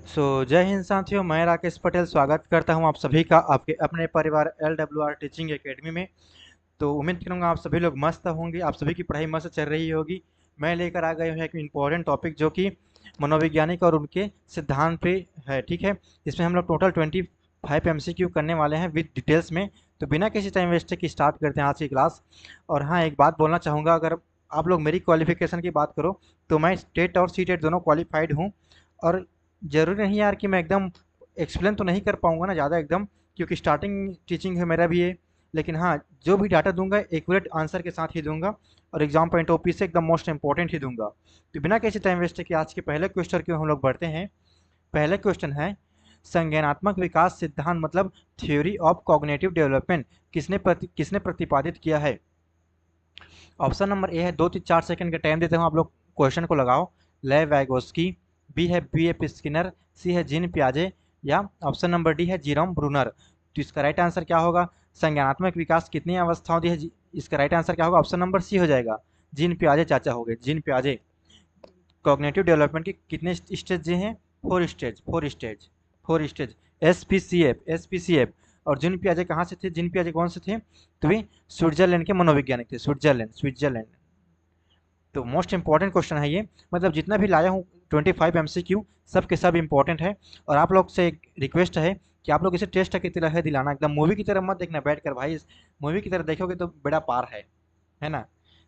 जय हिंद साथियों, मैं राकेश पटेल स्वागत करता हूं आप सभी का आपके अपने परिवार LWR टीचिंग एकेडमी में। तो उम्मीद करूंगा आप सभी लोग मस्त होंगे, आप सभी की पढ़ाई मस्त चल रही होगी। मैं लेकर आ गया हूं एक इम्पोर्टेंट टॉपिक जो कि मनोवैज्ञानिक और उनके सिद्धांत पे है। ठीक है, इसमें हम लोग टोटल 25 MCQ करने वाले हैं विद डिटेल्स में। तो बिना किसी टाइम वेस्ट के स्टार्ट करते हैं आज की क्लास। और हाँ, एक बात बोलना चाहूँगा, अगर आप लोग मेरी क्वालिफिकेशन की बात करो तो मैं स्टेट और सीटेट दोनों क्वालिफाइड हूँ। और ज़रूरी नहीं यार कि मैं एकदम एक्सप्लेन तो नहीं कर पाऊँगा ना ज़्यादा एकदम, क्योंकि स्टार्टिंग टीचिंग है मेरा भी ये। लेकिन हाँ, जो भी डाटा दूंगा एक्यूरेट आंसर के साथ ही दूंगा, और एग्जाम पॉइंट ऑफ व्यू से एकदम मोस्ट इंपॉर्टेंट ही दूंगा। तो बिना किसी टाइम वेस्ट के आज के पहले क्वेश्चन की हम लोग बढ़ते हैं। पहले क्वेश्चन है, संज्ञानात्मक विकास सिद्धांत मतलब थ्योरी ऑफ कॉग्निटिव डेवलपमेंट किसने प्रतिपादित किया है। ऑप्शन नंबर ए है, 2 से 4 सेकंड का टाइम देते हूँ, आप लोग क्वेश्चन को लगाओ। ले वैगोस्की, बी है BF स्किनर, सी है जीन पियाजे, या ऑप्शन नंबर डी है जीरोम ब्रूनर। तो इसका राइट आंसर क्या होगा? संज्ञानात्मक विकास कितनी अवस्थाओं दी है इसका राइट आंसर क्या होगा? ऑप्शन नंबर सी हो जाएगा, जीन पियाजे चाचा हो गए, जीन पियाजे। कॉग्निटिव डेवलपमेंट के कितने स्टेज हैं? 4 स्टेज, 4 स्टेज, 4 स्टेज। S P C F. और जिन पियाजे कहाँ से थे? जिन पियाजे कौन से थे? तो वे स्विट्जरलैंड के मनोवैज्ञानिक थे, स्विट्जरलैंड, स्विट्जरलैंड। तो मोस्ट इंपॉर्टेंट क्वेश्चन है ये, मतलब जितना भी लाया हूँ 25 MCQ सब के सब इंपॉर्टेंट है। और आप लोग से एक रिक्वेस्ट है कि आप लोग इसे टेस्ट की तरह है दिलाना, एकदम मूवी की तरह मत देखना बैठ कर भाई। इस मूवी की तरह देखोगे तो बड़ा पार है ना।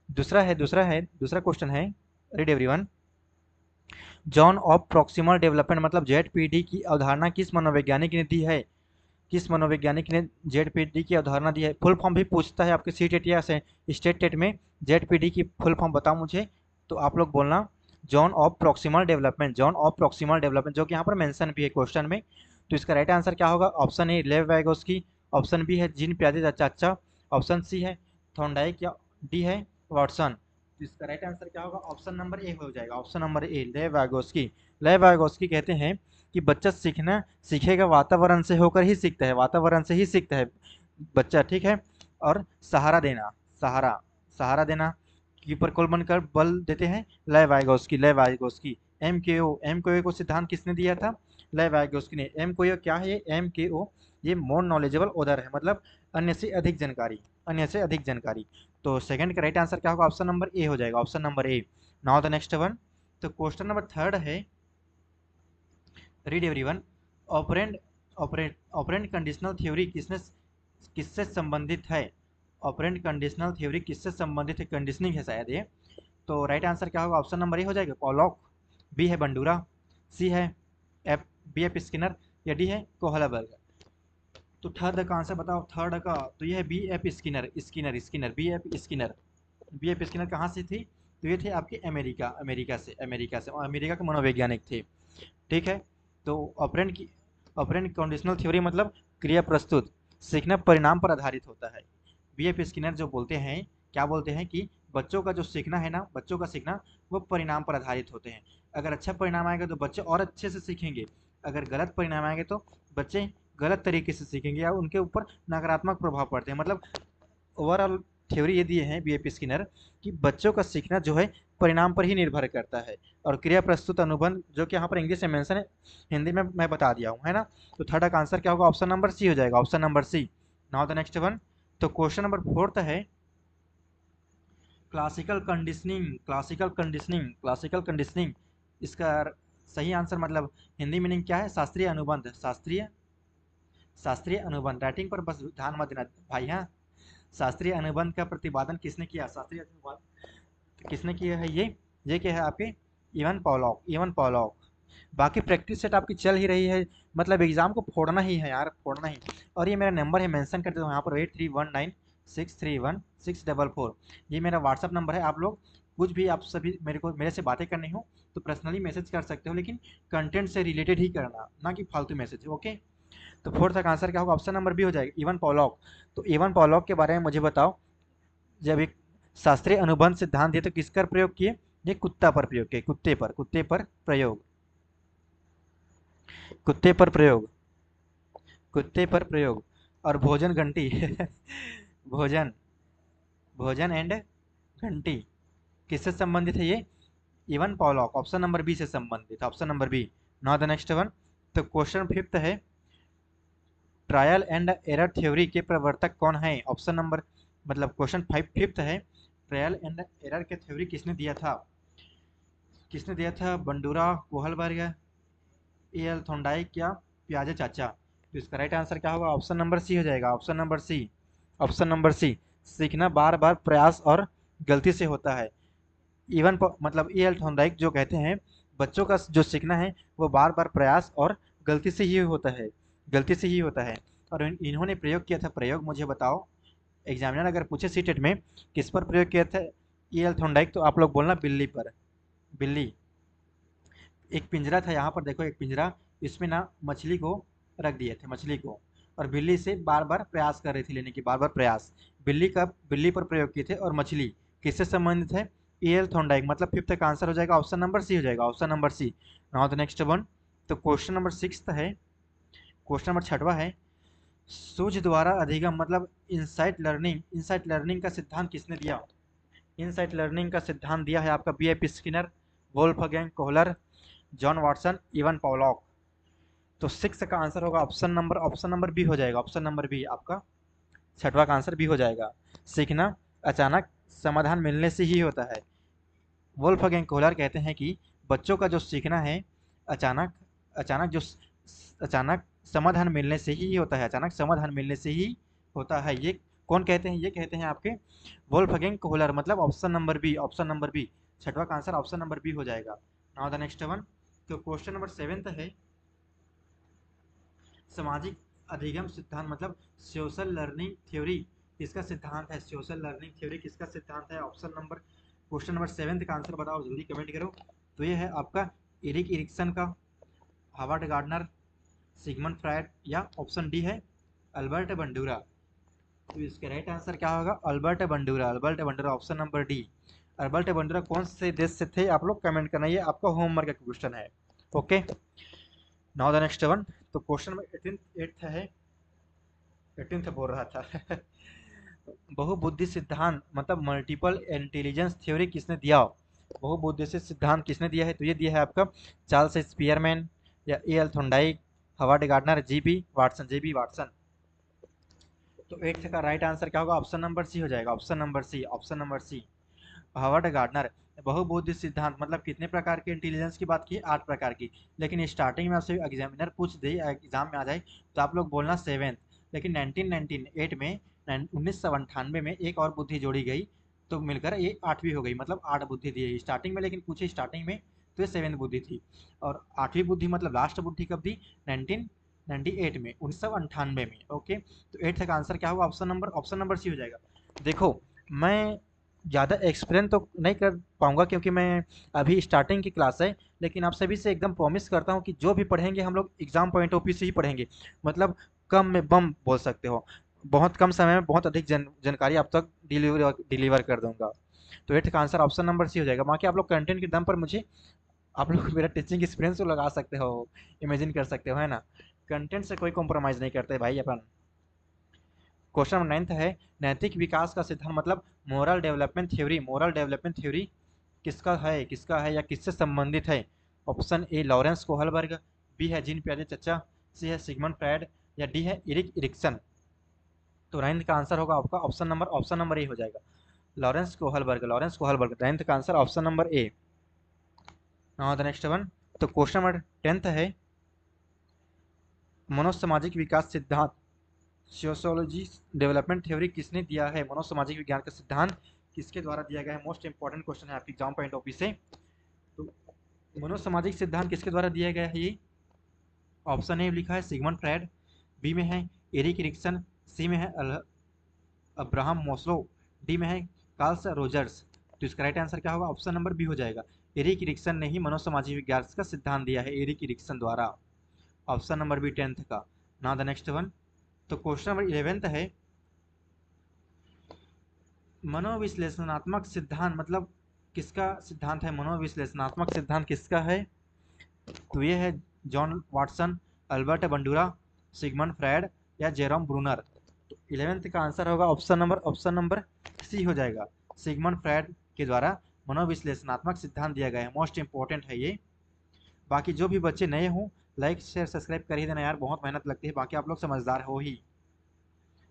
दूसरा क्वेश्चन है, read everyone. John of proximal development मतलब ZPD की अवधारणा किस मनोवैज्ञानिक ने दी है? किस मनोवैज्ञानिक ने ZPD की अवधारणा दी है? फुल फॉर्म भी पूछता है आपके सीटेट या से स्टेट टेट में, ZPD की फुल फॉर्म बताओ मुझे। तो आप लोग बोलना John of proximal development, John of proximal development, जो कि यहाँ पर मेंशन भी है क्वेश्चन में। तो इसका राइट आंसर क्या होगा? ऑप्शन ए लेव वैगोस्की, ऑप्शन बी है जीन पियाजे चाचा, ऑप्शन सी है थॉर्नडाइक, या डी है वाटसन। तो इसका राइट आंसर क्या होगा? ऑप्शन नंबर ए हो जाएगा, ऑप्शन नंबर ए लेव वैगोस्की। लेव वैगोस्की कहते हैं कि बच्चा सीखेगा वातावरण से होकर ही सीखता है, वातावरण से ही सीखता है बच्चा। ठीक है। और सहारा देना, सहारा सहारा देना कीपर कोल बनकर बल देते हैं ले वाइगोस्की। एम के ओ को सिद्धांत किसने दिया था? ले वाइगोस्की ने। एम को क्या है? ये MKO, ये मोर नॉलेजेबल ओदर है, मतलब अन्य से अधिक जानकारी, अन्य से अधिक जानकारी। तो सेकंड का राइट आंसर क्या होगा? ऑप्शन नंबर ए हो जाएगा, option number A. Now the next one. तो क्वेश्चन नंबर थर्ड है, read everyone. Operand operand operand conditional theory किससे संबंधित है? ऑपरेंट कंडीशनल थ्योरी किससे संबंधित है? कंडीशनिंग है शायद ये। तो राइट आंसर क्या होगा? ऑप्शन नंबर ए हो जाएगा, पॉलॉक, बी है बंडूरा, सी है एफ BF स्किनर, या डी है कोहलाबर्ग। तो थर्ड का आंसर बताओ, थर्ड का। तो ये है BF Skinner, Skinner BF Skinner कहाँ से थी? तो ये थे आपके अमेरिका के मनोवैज्ञानिक थे। ठीक है। तो ऑपरेंट कंडीशनल थ्योरी मतलब क्रिया प्रस्तुत, सीखना परिणाम पर आधारित होता है। BF स्किनर जो बोलते हैं, क्या बोलते हैं कि बच्चों का जो सीखना है ना, बच्चों का सीखना वो परिणाम पर आधारित होते हैं। अगर अच्छा परिणाम आएगा तो बच्चे और अच्छे से सीखेंगे, अगर गलत परिणाम आएंगे तो बच्चे गलत तरीके से सीखेंगे या उनके ऊपर नकारात्मक प्रभाव पड़ते हैं। मतलब ओवरऑल थ्योरी ये दिए हैं BF स्किनर कि बच्चों का सीखना जो है परिणाम पर ही निर्भर करता है। और क्रिया प्रस्तुत अनुबंध जो कि यहाँ पर इंग्लिश में मेंशन है, हिंदी में मैं बता दिया हूँ, है ना। तो थर्ड का आंसर क्या होगा? ऑप्शन नंबर सी हो जाएगा, option number C. Now the next one. तो क्वेश्चन नंबर फोर्थ है, क्लासिकल कंडीशनिंग इसका सही आंसर मतलब हिंदी मीनिंग क्या है? शास्त्रीय अनुबंध, शास्त्रीय अनुबंध। राइटिंग पर बस ध्यान मत देना भाई। हाँ, शास्त्रीय अनुबंध का प्रतिपादन किसने किया? शास्त्रीय अनुबंध किसने किया है? ये क्या है आपके? Even Pollock. बाकी प्रैक्टिस सेट आपकी चल ही रही है, मतलब एग्जाम को फोड़ना ही है यार, फोड़ना ही। और ये मेरा नंबर है, मेंशन कर देता हूँ यहाँ पर, 8319631644। ये मेरा व्हाट्सअप नंबर है। आप लोग कुछ भी आप सभी मेरे से बातें करनी हो तो पर्सनली मैसेज कर सकते हो, लेकिन कंटेंट से रिलेटेड ही करना, ना कि फालतू मैसेज। ओके। तो फोर्थ का आंसर क्या होगा? ऑप्शन नंबर बी हो जाएगा, इवन पॉलॉक। तो इवन पॉलॉक के बारे में मुझे बताओ। जब एक शास्त्रीय अनुबंध सिद्धांत दिए तो किसकर प्रयोग किए? ये कुत्ता पर प्रयोग किए, कुत्ते पर प्रयोग, कुत्ते पर प्रयोग। और भोजन घंटी भोजन भोजन एंड घंटी किससे संबंधित है? ये Ivan Pavlov, option number B से संबंधित, option number B. Now the next one. तो क्वेश्चन फिफ्थ है, ट्रायल एंड एरर थ्योरी के प्रवर्तक कौन है? ऑप्शन नंबर मतलब क्वेश्चन फिफ्थ है, ट्रायल एंड एरर के थ्योरी किसने दिया था? किसने दिया था? Bandura, Kohlberg, A L Thorndike या पियाजे चाचा? तो इसका राइट आंसर क्या होगा? ऑप्शन नंबर सी हो जाएगा। Option number C, option number C. सीखना बार बार प्रयास और गलती से होता है। इवन मतलब ए एल थोंडाइक जो कहते हैं बच्चों का जो सीखना है वो बार बार प्रयास और गलती से ही होता है, गलती से ही होता है। और इन्होंने प्रयोग किया था, प्रयोग मुझे बताओ, एग्जामिनर अगर पूछे सीटेट में किस पर प्रयोग किया था ए एल थोंडाइक, तो आप लोग बोलना बिल्ली पर। बिल्ली। एक पिंजरा था, यहाँ पर देखो एक पिंजरा, इसमें ना मछली को रख दिए थे, मछली को, और बिल्ली से बार बार प्रयास कर रही थी लेने की, बार बार प्रयास। बिल्ली पर प्रयोग किए थे, और मछली किससे संबंधित है? एल थोंडाइक। मतलब फिफ्थ का आंसर हो जाएगा ऑप्शन नंबर सी हो जाएगा, option number C. Now the next one. तो क्वेश्चन नंबर सिक्स है, क्वेश्चन नंबर छठवा है, सूझ द्वारा अधिगम मतलब इनसाइट लर्निंग, इनसाइट लर्निंग का सिद्धांत किसने दिया? इनसाइट लर्निंग का सिद्धांत दिया है आपका B F Skinner, Wolfgang Kohler, John Watson, Ivan Pavlov. तो सिक्स का आंसर होगा ऑप्शन नंबर बी हो जाएगा, ऑप्शन नंबर बी आपका छठवा का आंसर बी हो जाएगा। सीखना अचानक समाधान मिलने से ही होता है। वोल्फगैंग कोहलर कहते हैं कि बच्चों का जो सीखना है अचानक, अचानक जो अचानक समाधान मिलने से ही होता है, अचानक समाधान मिलने से ही होता है। ये कौन कहते हैं? ये कहते हैं आपके वोल्फगैंग कोहलर। मतलब option number B, option number B, छठवा का आंसर ऑप्शन नंबर बी हो जाएगा। Now the next one. तो क्वेश्चन नंबर सेवेंथ है, सामाजिक अधिगम सिद्धांत मतलब सोशल लर्निंग थ्योरी किसका सिद्धांत है? सोशल लर्निंग थ्योरी किसका सिद्धांत है? Option number, question number seventh का आंसर बताओ, जल्दी कमेंट करो। तो ये है आपका एरिक एरिक्सन का, हार्वर्ड गार्डनर, सिगमंड फ्रायड, या ऑप्शन डी है अल्बर्ट बंडूरा। तो इसका राइट आंसर क्या होगा? Albert Bandura, Albert Bandura, option number D. Albert Bandura कौन से देश से थे? आप लोग कमेंट करना, ये आपका होमवर्क का क्वेश्चन है। Okay, now the next one. तो क्वेश्चन नंबर 18th है, 18th बोल रहा था बहुबुद्धि सिद्धांत मतलब मल्टीपल इंटेलिजेंस थ्योरी किसने दिया? बहुबुद्धि से सिद्धांत किसने दिया है? तो ये दिया है आपका चार्ल्स स्पीयरमैन, या A L Thorndike, Howard Gardner, G B Watson, J B Watson. तो एट्थ का राइट आंसर क्या होगा? ऑप्शन नंबर सी हो जाएगा, option number C, option number C, Harvard Gardner. बहुबुद्धि सिद्धांत मतलब कितने प्रकार के इंटेलिजेंस की बात की? 8 प्रकार की। लेकिन स्टार्टिंग में आपसे एग्जामिनर पूछ दे, एग्जाम में आ जाए, तो आप लोग बोलना सेवेंथ। लेकिन 1998 में, 1998 में एक और बुद्धि जोड़ी गई, तो मिलकर ये 8वीं हो गई, मतलब 8 बुद्धि दी है स्टार्टिंग में। लेकिन पूछे स्टार्टिंग में तो ये सेवेंथ बुद्धि थी, और 8वीं बुद्धि मतलब लास्ट बुद्धि कब दी? 1998 में, 1998 में। ओके, तो एट्थ का आंसर क्या होगा? ऑप्शन नंबर सी हो जाएगा। देखो, मैं ज़्यादा एक्सप्लेन तो नहीं कर पाऊँगा क्योंकि मैं अभी स्टार्टिंग की क्लास है, लेकिन आप सभी से एकदम प्रॉमिस करता हूँ कि जो भी पढ़ेंगे हम लोग एग्ज़ाम पॉइंट ऑफ व्यू से ही पढ़ेंगे। मतलब कम में बम बोल सकते हो, बहुत कम समय में बहुत अधिक जानकारी आप तक डिलीवर कर दूंगा। तो एट्थ का आंसर ऑप्शन नंबर सी हो जाएगा। बाकी आप लोग कंटेंट के दम पर मुझे, आप लोग मेरा टीचिंग एक्सपीरियंस को लगा सकते हो, इमेजिन कर सकते हो, है ना? कंटेंट से कोई कॉम्प्रोमाइज़ नहीं करते भाई अपन। क्वेश्चन नंबर 9th है, नैतिक विकास का सिद्धांत मतलब moral development theory, moral development theory किसका है या किससे संबंधित है? Option A Lawrence Kohlberg, B है जीन पियाजे चचा, सी है सिगमंड फ्रायड, या डी है इरिक इरिक्सन। तो नाइन्थ का आंसर होगा आपका ऑप्शन नंबर ए हो जाएगा, Lawrence Kohlberg, Lawrence Kohlberg. Ninth का answer option number A. Now the next one. तो क्वेश्चन नंबर 10th है, मनोसामाजिक विकास सिद्धांत सोशियोलॉजी डेवलपमेंट थ्योरी किसने दिया है? मनोसामाजिक विज्ञान का सिद्धांत किसके द्वारा दिया गया है? मोस्ट इंपॉर्टेंट क्वेश्चन है आपके एग्जाम पॉइंट ऑफ व्यू से। तो मनोसामाजिक सिद्धांत किसके द्वारा दिया गया है? ये ऑप्शन ए लिखा है सिगमंड फ्रायड, बी में है एरिक एरिक्सन, सी में है अब्राहम मोस्लो, डी में है कार्ल रोजर्स। तो इसका राइट आंसर क्या होगा? ऑप्शन नंबर बी हो जाएगा, एरिक एरिक्सन ने ही मनोसामाजिक विज्ञान का सिद्धांत दिया है, एरिक एरिक्सन द्वारा। ऑप्शन नंबर बी 10th का। Now the next one. तो क्वेश्चन नंबर 11th है, मनोविश्लेषणात्मक सिद्धांत मतलब किसका सिद्धांत है? मनोविश्लेषणात्मक सिद्धांत किसका है? तो ये है John Watson, Albert Bandura, Sigmund Freud, या जेरोम ब्रूनर। तो 11th का आंसर होगा ऑप्शन नंबर सी हो जाएगा, सिगमंड फ्रायड के द्वारा मनोविश्लेषणात्मक सिद्धांत दिया गया है। मोस्ट इंपॉर्टेंट है ये। बाकी जो भी बच्चे नए हों लाइक शेयर सब्सक्राइब कर ही देना यार, बहुत मेहनत लगती है, बाकी आप लोग समझदार हो ही।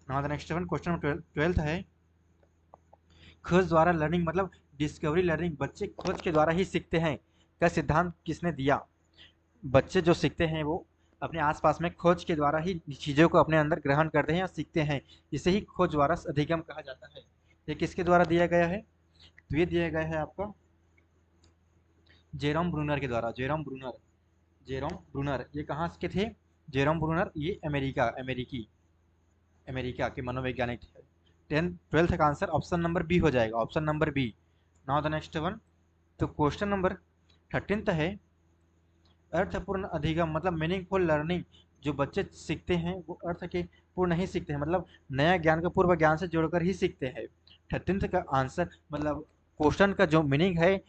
Now the next one, question number 12 है, खोज द्वारा लर्निंग मतलब डिस्कवरी लर्निंग, बच्चे खोज के द्वारा ही सीखते हैं का सिद्धांत किसने दिया? बच्चे जो सीखते हैं वो अपने आसपास में खोज के द्वारा ही चीज़ों को अपने अंदर ग्रहण करते हैं या सीखते हैं, इसे ही खोज द्वारा अधिगम कहा जाता है। ये किसके द्वारा दिया गया है? तो ये दिया गया है आपका जेरोम ब्रूनर के द्वारा। जेरोम ब्रूनर ये कहाँ के थे? जेरोम ब्रूनर ये अमेरिका के मनोवैज्ञानिक थे। 12th का आंसर ऑप्शन नंबर बी हो जाएगा, option number B. Now the next one, तो क्वेश्चन नंबर 13 है, अर्थपूर्ण अधिगम मतलब मीनिंगफुल लर्निंग, जो बच्चे सीखते हैं वो अर्थ के पूर्ण नहीं सीखते हैं, मतलब नया ज्ञान को पूर्व ज्ञान से जोड़कर ही सीखते हैं। 13th का आंसर मतलब क्वेश्चन का जो मीनिंग है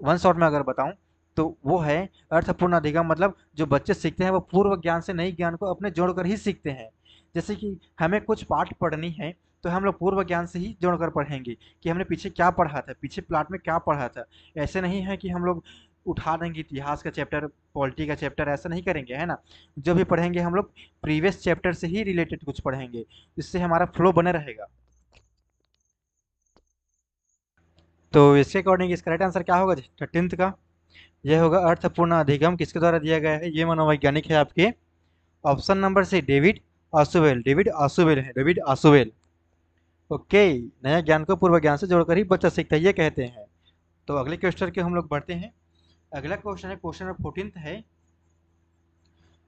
वन शॉट में अगर बताऊं तो वो है अर्थपूर्ण अधिगम, मतलब जो बच्चे सीखते हैं वो पूर्व ज्ञान से नई ज्ञान को अपने जोड़कर ही सीखते हैं। जैसे कि हमें कुछ पाठ पढ़नी है तो हम लोग पूर्व ज्ञान से ही जोड़कर पढ़ेंगे कि हमने पीछे क्या पढ़ा था, पीछे प्लाट में क्या पढ़ा था। ऐसे नहीं है कि हम लोग उठा देंगे इतिहास का चैप्टर, पॉलिटी का चैप्टर, ऐसा नहीं करेंगे, है ना। जो भी पढ़ेंगे हम लोग प्रीवियस चैप्टर से ही रिलेटेड कुछ पढ़ेंगे, इससे हमारा फ्लो बने रहेगा। तो इसके अकॉर्डिंग इस करेक्ट आंसर क्या होगा 13th का? यह होगा अर्थपूर्ण अधिगम, किसके द्वारा दिया गया है? ये मनोवैज्ञानिक है आपके option number C, David Ausubel. David Ausubel. Okay, नया ज्ञान को पूर्व ज्ञान से जोड़कर ही बच्चा सीखता है, ये कहते हैं। तो अगले क्वेश्चन के हम लोग बढ़ते हैं। अगला क्वेश्चन है, क्वेश्चन नंबर 14 है,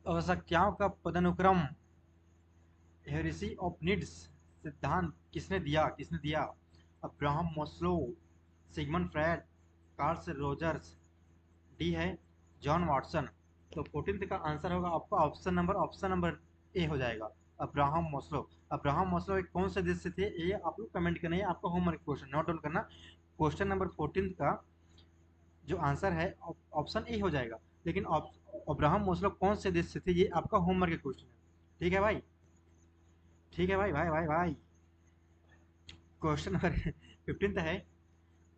आवश्यकताओं का पदानुक्रम हेरिसी ऑफ नीड्स सिद्धांत किसने दिया? Abraham Maslow, Sigmund Freud, Carl Rogers, D है जॉन वाटसन। तो 14th का आंसर होगा आपका ऑप्शन नंबर ए हो जाएगा, अब्राहम मोस्लो। अब्राहम मोस्लो एक कौन से देश से थे ये आप लोग कमेंट करना है, आपका होमवर्क क्वेश्चन नोट डाउन करना। क्वेश्चन नंबर 14 का जो आंसर है ऑप्शन ए हो जाएगा, लेकिन अब्राहम मोस्लो कौन से देश से थे ये आपका होमवर्क क्वेश्चन है। ठीक है भाई, ठीक है भाई भाई भाई भाई। क्वेश्चन नंबर 15 है,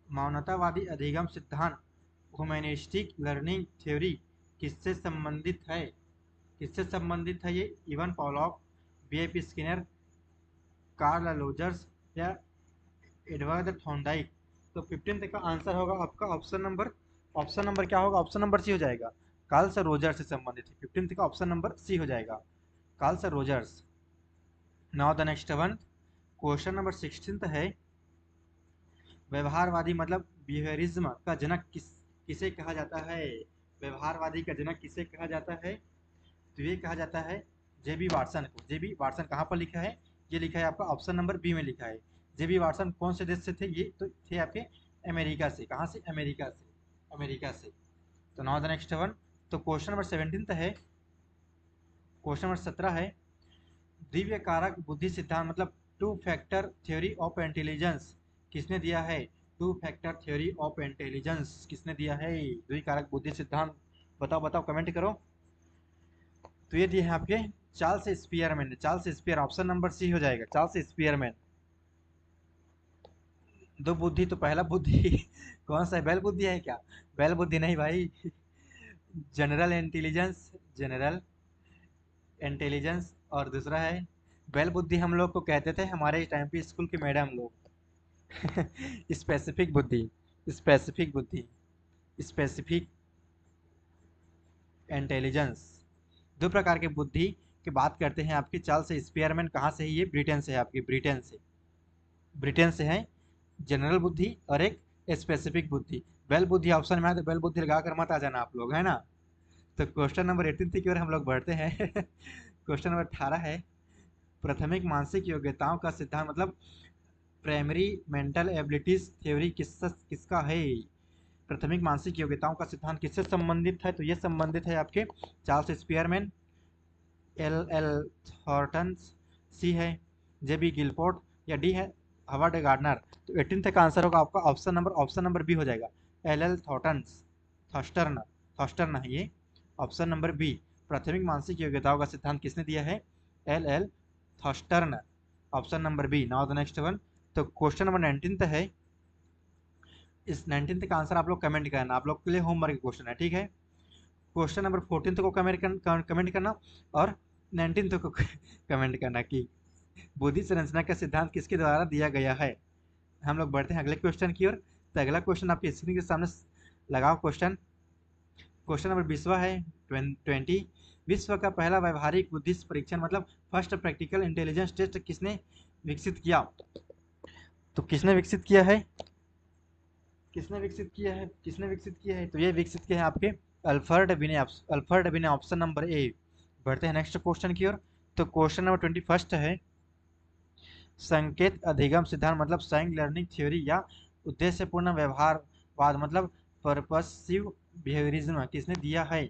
मानवतावादी अधिगम सिद्धांत ह्यूमैनिस्टिक लर्निंग थ्योरी किससे संबंधित है? किससे संबंधित है ये? Ivan Pavlov, B F. Skinner, Carl Rogers या एडवर्ड थॉर्नडाइक। तो 15th का आंसर होगा आपका ऑप्शन नंबर क्या होगा? ऑप्शन नंबर सी हो जाएगा, कार्ल सर रोजर से संबंधित है। 15th का ऑप्शन नंबर सी हो जाएगा, Carl sir Rogers. Now the next one, question number 16 है, व्यवहारवादी मतलब बिहेवियरिज्म का जनक किसे कहा जाता है? व्यवहारवादी का जनक किसे कहा जाता है? तो ये कहा जाता है जे.बी. वाटसन को। जे.बी. वाटसन कहाँ पर लिखा है? ये लिखा है आपका ऑप्शन नंबर बी में लिखा है। जे.बी. वाटसन कौन से देश से थे? ये तो थे आपके अमेरिका से। कहाँ से? अमेरिका से। तो नाउ द नेक्स्ट वन, तो क्वेश्चन नंबर 17 है, क्वेश्चन नंबर 17 है, दिव्य कारक बुद्धि सिद्धांत मतलब two factor theory of intelligence किसने दिया है? Two factor theory of intelligence किसने दिया है? दिव्य कारक बुद्धि सिद्धांत बताओ बताओ, कमेंट करो। तो ये दिए हैं आपके Charles Spearman. Charles Spear, option number C हो जाएगा, चार्ल्स स्पीयरमैन। दो बुद्धि तो पहला बुद्धि कौन सा है? बैल बुद्धि है क्या? बैल बुद्धि नहीं भाई, जनरल इंटेलिजेंस और दूसरा है बैल बुद्धि। हम लोग को कहते थे हमारे टाइम पे स्कूल के मैडम लोग स्पेसिफिक बुद्धि, स्पेसिफिक बुद्धि, स्पेसिफिक इंटेलिजेंस। दो प्रकार के बुद्धि की बात करते हैं आपके चार्ल्स स्पीयरमैन। कहाँ से है ये? ब्रिटेन से है आपकी, ब्रिटेन से है। जनरल बुद्धि और एक स्पेसिफिक बुद्धि। बेल बुद्धि ऑप्शन में आए तो बेल बुद्धि लगा कर मत आ जाना आप लोग, है ना। तो क्वेश्चन नंबर 18 की ओर हम लोग बढ़ते हैं क्वेश्चन नंबर 18 है, प्राथमिक मानसिक योग्यताओं का सिद्धांत मतलब प्राइमरी मेंटल एबिलिटीज थ्योरी किसका है? प्राथमिक मानसिक योग्यताओं का सिद्धांत किससे संबंधित है? तो ये संबंधित है आपके चार्ल्स स्पीयरमैन, एल थॉर्टन, सी है जे.बी. गिलफोर्ड या डी है हवर्ड गार्डनर। तो 18th का आंसर होगा आपका ऑप्शन नंबर बी हो जाएगा, एल थॉस्टर्न। थॉस्टर्न है ये, ऑप्शन नंबर बी। प्राथमिक मानसिक योग्यताओं का सिद्धांत किसने दिया है? L Thurstone, option number B. Now the next one, तो क्वेश्चन नंबर 19 है, इस 19th का आंसर आप लोग कमेंट करना, आप लोग के लिए होमवर्क क्वेश्चन है, ठीक है। क्वेश्चन नंबर 14 को कमेंट करना और 19 को कमेंट करना कि बुद्धि संरचना का सिद्धांत किसके द्वारा दिया गया है। हम लोग बढ़ते हैं अगले क्वेश्चन की ओर। तो अगला क्वेश्चन आपकी स्क्रीन के सामने लगाओ। क्वेश्चन नंबर 20वां है 20। विश्व का पहला व्यवहारिक बुद्धिस्ट परीक्षण मतलब फर्स्ट प्रैक्टिकल इंटेलिजेंस टेस्ट किसने विकसित किया। तो किसने विकसित किया है, तो ये विकसित किया है आपके अल्फ्रेड बिने ऑप्शन नंबर ए। बढ़ते हैं नेक्स्ट क्वेश्चन की ओर। तो क्वेश्चन नंबर 21 है संकेत अधिगम सिद्धांत मतलब साइंग लर्निंग थ्योरी या उद्देश्यपूर्ण व्यवहारवाद मतलब पर्पसिव बिहेवियरिज्म किसने दिया है,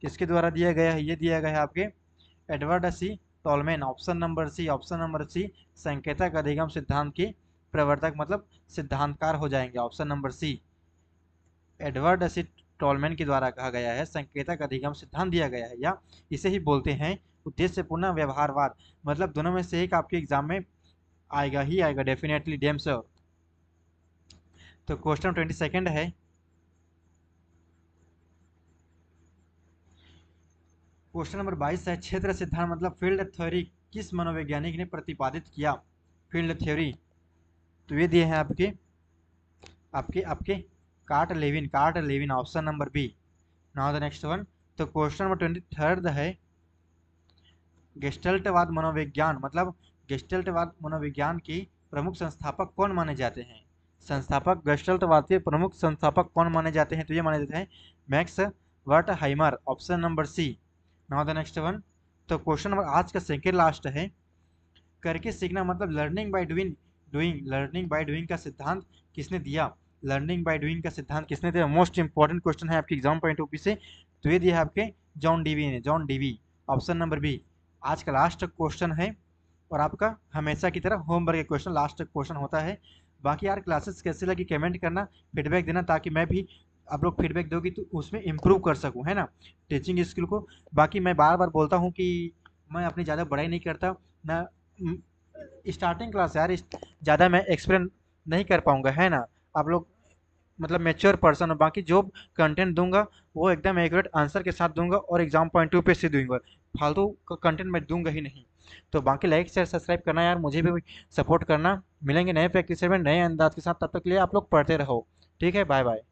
किसके द्वारा दिया गया है। ये दिया गया है आपके एडवर्ड सी टॉलमैन। ऑप्शन नंबर सी संकेतक अधिगम सिद्धांत के प्रवर्तक मतलब सिद्धांतकार हो जाएंगे। ऑप्शन नंबर सी एडवर्ड सी टॉलमैन के द्वारा कहा गया है, संकेतक अधिगम सिद्धांत दिया गया है, या इसे ही बोलते हैं उद्देश्यपूर्ण व्यवहारवाद। मतलब दोनों में से एक आपके एग्जाम में आएगा ही आएगा, डेफिनेटली, डैम श्योर। तो क्वेश्चन 22 है क्वेश्चन नंबर 22 है क्षेत्र सिद्धांत मतलब फील्ड थ्योरी किस मनोवैज्ञानिक ने प्रतिपादित किया। फील्ड थ्योरी तो ये दिए हैं आपके आपके आपके Kurt Lewin. Option number B. Now the next one. तो क्वेश्चन नंबर 23 है गेस्टल्टवाद मनोविज्ञान मतलब गेस्टल्टवाद मनोविज्ञान के प्रमुख संस्थापक कौन माने जाते हैं। संस्थापक गेस्टल्टवाद के प्रमुख संस्थापक कौन माने जाते हैं। तो ये माने जाते हैं Max Wertheimer. Option number C. Now the next one. तो क्वेश्चन नंबर आज का सेकेंड लास्ट है करके सीखना मतलब लर्निंग बाय डूइंग का सिद्धांत किसने दिया। लर्निंग बाय डूइंग का सिद्धांत किसने दिया, मोस्ट इंपॉर्टेंट क्वेश्चन है आपके एग्जाम पॉइंट ऑफ व्यू से। तो ये दिया है आपके John Dewey. Option number B आज का लास्ट क्वेश्चन है और आपका हमेशा की तरह होमवर्क का क्वेश्चन लास्ट क्वेश्चन होता है। बाकी यार क्लासेस कैसे लगी कमेंट करना, फीडबैक देना ताकि मैं भी, आप लोग फीडबैक दोगी तो उसमें इम्प्रूव कर सकूं, है ना, टीचिंग स्किल को। बाकी मैं बार बार बोलता हूं कि मैं अपनी ज़्यादा बड़ाई नहीं करता ना, स्टार्टिंग क्लास यार, ज़्यादा मैं एक्सप्लेन नहीं कर पाऊंगा, है ना। आप लोग मतलब मेच्योर पर्सन हो। बाकी जो कंटेंट दूंगा वो एकदम एक्यूरेट आंसर के साथ दूंगा और एग्जाम पॉइंट ऑफ व्यू से दूंगा, फालतू कंटेंट मैं दूंगा ही नहीं। तो बाकी लाइक शेयर सब्सक्राइब करना यार, मुझे भी सपोर्ट करना। मिलेंगे नए प्रैक्टिस में नए अंदाज के साथ, तब तक के लिए आप लोग पढ़ते रहो। ठीक है, बाय बाय।